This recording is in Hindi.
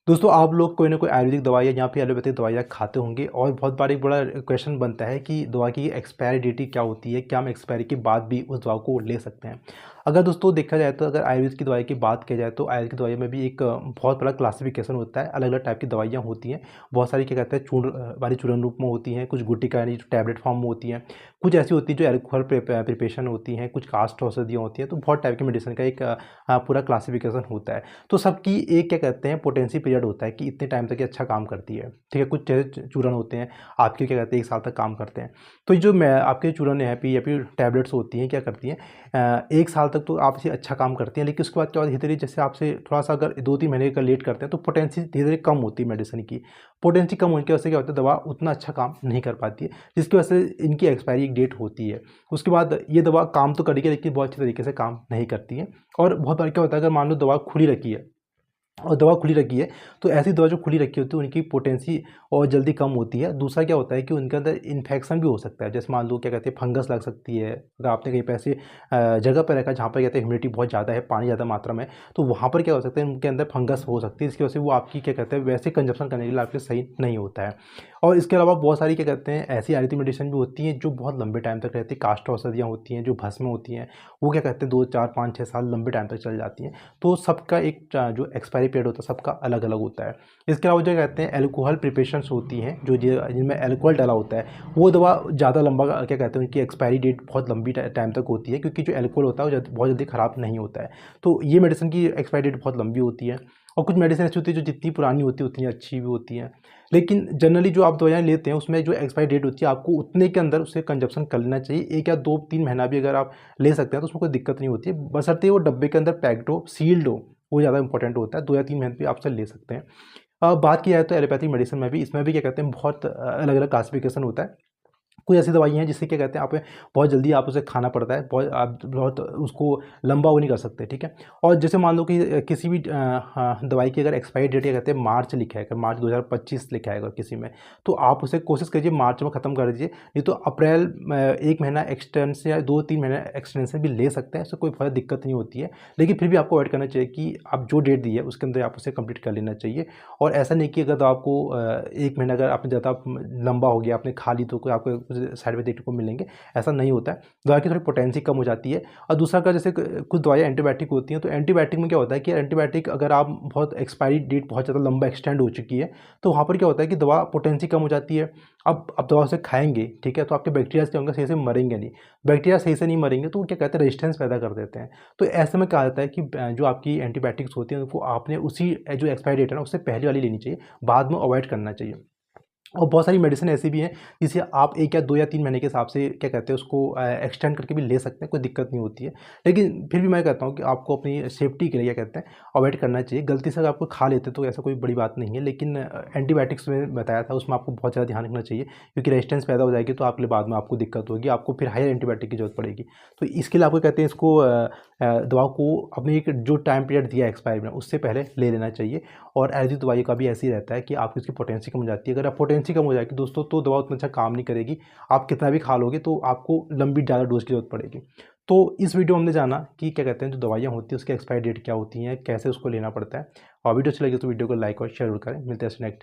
दोस्तों आप लोग कोई ना कोई आयुर्वेदिक दवाइयाँ या फिर एलोपैथिक दवाइयाँ खाते होंगे और बहुत बार एक बड़ा क्वेश्चन बनता है कि दवा की एक्सपायरी डेट क्या होती है, क्या हम एक्सपायरी के बाद भी उस दवा को ले सकते हैं। अगर दोस्तों देखा जाए तो अगर आयुर्वेद की दवाई की बात की जाए तो आयुर्वेद की दवाई में भी एक बहुत बड़ा क्लासिफिकेशन होता है। अलग अलग टाइप की दवाइयाँ होती हैं। बहुत सारी क्या कहते हैं चूर्ण वाली चूर्ण रूप में होती हैं, कुछ गुटिका यानी जो टैबलेट फॉर्म में होती हैं, कुछ ऐसी होती हैं जो एल्कोहल प्रिपरेशन होती हैं, कुछ कास्ट औषधियाँ होती हैं। तो बहुत टाइप की मेडिसिन का एक पूरा क्लासिफिकेशन होता है। तो सबकी एक क्या कहते हैं पोटेंसी पीरियड होता है कि इतने टाइम तक ये अच्छा काम करती है। ठीक है, कुछ चूर्ण होते हैं आपके क्या कहते हैं 1 साल तक काम करते हैं। तो ये जो मैं आपके चूर्ण है या फिर टैबलेट्स होती हैं क्या करती हैं 1 साल तक तो आपसे अच्छा काम करती हैं, लेकिन उसके बाद क्या होता है धीरे-धीरे जैसे आपसे थोड़ा-सा अगर 2-3 महीने का लेट करते हैं तो पोटेंसी धीरे-धीरे कम होती है मेडिसिन की। पोटेंसी कम होने की वजह से क्या होता है दवा उतना अच्छा काम नहीं कर पाती है, जिसकी वजह से इनकी एक्सपायरी डेट होती है। उसके बाद ये दवा काम तो करेगी लेकिन बहुत अच्छे तरीके से काम नहीं करती है। और बहुत बार क्या होता है अगर मान लो दवा खुली रखी है और दवा खुली रखी है, तो ऐसी दवा जो खुली रखी होती है उनकी पोटेंसी और जल्दी कम होती है। दूसरा क्या होता है कि उनके अंदर इन्फेक्शन भी हो सकता है। जैसे मान लो क्या कहते हैं फंगस लग सकती है। अगर आपने कहीं पे ऐसे जगह पर रखा है जहाँ पर कहते हैं ह्यूमिडिटी बहुत ज़्यादा है, पानी ज़्यादा मात्रा में, तो वहाँ पर क्या हो सकता है उनके अंदर फंगस हो सकती है, जिसकी वजह से वो आपकी क्या कहते हैं वैसे कंजप्शन करने के लिए आपके सही नहीं होता है। और इसके अलावा बहुत सारी क्या कहते हैं ऐसी आयुर्वेदिक मेडिसिन भी होती हैं जो बहुत लंबे टाइम तक रहती है। कास्ट औषधियाँ होती हैं, जो भस्म होती हैं, वो क्या कहते हैं 2, 4, 5, 6 साल लंबे टाइम तक चल जाती हैं। तो सबका एक जो एक्सपायरी पीरियड होता है सबका अलग अलग होता है। इसके अलावा जो कहते हैं अल्कोहल प्रिपरेशंस होती हैं जो जिनमें अल्कोहल डला होता है, वो दवा ज़्यादा लंबा क्या कहते हैं उनकी एक्सपायरी डेट बहुत लंबी टाइम तक होती है, क्योंकि जो अल्कोहल होता है वो बहुत जल्दी ख़राब नहीं होता है। तो ये मेडिसिन की एक्सपायरी डेट बहुत लंबी होती है। और कुछ मेडिसिन ऐसी होती है जो जितनी पुरानी होती है उतनी अच्छी भी होती हैं। लेकिन जनरली जो आप दवाइयाँ लेते हैं उसमें जो एक्सपायरी डेट होती है आपको उतने के अंदर उसे कंजप्शन कर लेना चाहिए। 1 या 2-3 महीना भी अगर आप ले सकते हैं तो उसमें कोई दिक्कत नहीं होती है, बशर्ते वो डब्बे के अंदर पैक्ड हो, सील्ड हो, वो ज़्यादा इंपॉर्टेंट होता है। 2 या 3 महीने भी आप उसे ले सकते हैं। बात की जाए तो एलोपैथिक मेडिसिन में भी इसमें भी क्या कहते हैं बहुत अलग अलग क्लासिफिकेशन होता है। कोई ऐसी दवाइयाँ हैं जिससे क्या कहते हैं आप बहुत जल्दी आप उसे खाना पड़ता है, बहुत आप बहुत उसको लंबा वो नहीं कर सकते, ठीक है। और जैसे मान लो कि किसी भी हाँ, दवाई की अगर एक्सपायरी डेट क्या कहते हैं मार्च लिखा है, अगर मार्च 2025 लिखा है अगर किसी में, तो आप उसे कोशिश कीजिए मार्च में ख़त्म कर दीजिए। नहीं तो अप्रैल में 1 महीना एक्सटेंशन या 2-3 महीने एक्सटेंशन भी ले सकते हैं, इससे कोई फ़र्क दिक्कत नहीं होती है। लेकिन फिर भी आपको अवॉइड करना चाहिए कि आप जो डेट दी है उसके अंदर आप उसे कंप्लीट कर लेना चाहिए। और ऐसा नहीं कि अगर आपको 1 महीना अगर आपने ज़्यादा लंबा हो गया, आपने खा ली तो कोई आपको कुछ साइड इफेक्ट देखने को मिलेंगे, ऐसा नहीं होता है। दवा की थोड़ी पोटेंसी कम हो जाती है। और दूसरा का जैसे कुछ दवाइयाँ एंटीबायोटिक होती हैं, तो एंटीबायोटिक में क्या होता है कि एंटीबायोटिक अगर आप बहुत एक्सपायरी डेट बहुत ज़्यादा लंबा एक्सटेंड हो चुकी है, तो वहाँ पर क्या होता है कि दवा पोटेंसी कम हो जाती है। अब आप दवा उसे खाएँगे, ठीक है, तो आपके बैक्टीरियाज़ क्या होंगे सही से मरेंगे नहीं। बैक्टीरिया सही से नहीं मरेंगे तो वो क्या कहते हैं रेजिस्टेंस पैदा कर देते हैं। तो ऐसे में कहा जाता है कि जो आपकी एंटीबायोटिक्स होती हैं, वो आपने उसी जो एक्सपायरी डेट है ना, उससे पहले वाली लेनी चाहिए, बाद में अवॉइड करना चाहिए। और बहुत सारी मेडिसिन ऐसी भी हैं जिसे आप 1 या 2 या 3 महीने के हिसाब से क्या कहते हैं उसको एक्सटेंड करके भी ले सकते हैं, कोई दिक्कत नहीं होती है। लेकिन फिर भी मैं कहता हूँ कि आपको अपनी सेफ्टी के लिए क्या कहते हैं अवॉइड करना चाहिए। गलती से अगर आपको खा लेते तो ऐसा कोई बड़ी बात नहीं है, लेकिन एंटीबायोटिक्स में बताया था उसमें आपको बहुत ज़्यादा ध्यान रखना चाहिए, क्योंकि रेजिस्टेंस पैदा हो जाएगी तो आपके लिए बाद में आपको दिक्कत होगी, आपको फिर हायर एंटीबायोटिक की ज़रूरत पड़ेगी। तो इसके लिए आपको कहते हैं इसको दवा को अपने एक जो टाइम पीरियड दिया है एक्सपायरी में उससे पहले ले लेना चाहिए। और आयुर्वेदिक दवाई का भी ऐसे ही रहता है कि आपकी उसकी पोटेंसी कम हो जाती है। अगर आप पोटेंसी कम हो जाएगी दोस्तों तो दवा उतना अच्छा काम नहीं करेगी। आप कितना भी खा लोगे तो आपको लंबी ज़्यादा डोज़ की ज़रूरत पड़ेगी। तो इस वीडियो में हमने जाना कि क्या कहते हैं जो दवाइयाँ होती हैं उसकी एक्सपायरी डेट क्या होती हैं, कैसे उसको लेना पड़ता है। और वीडियो अच्छी लगी तो वीडियो को लाइक और शेयर ज़रूर करें। मिलते हैं नेक्स्ट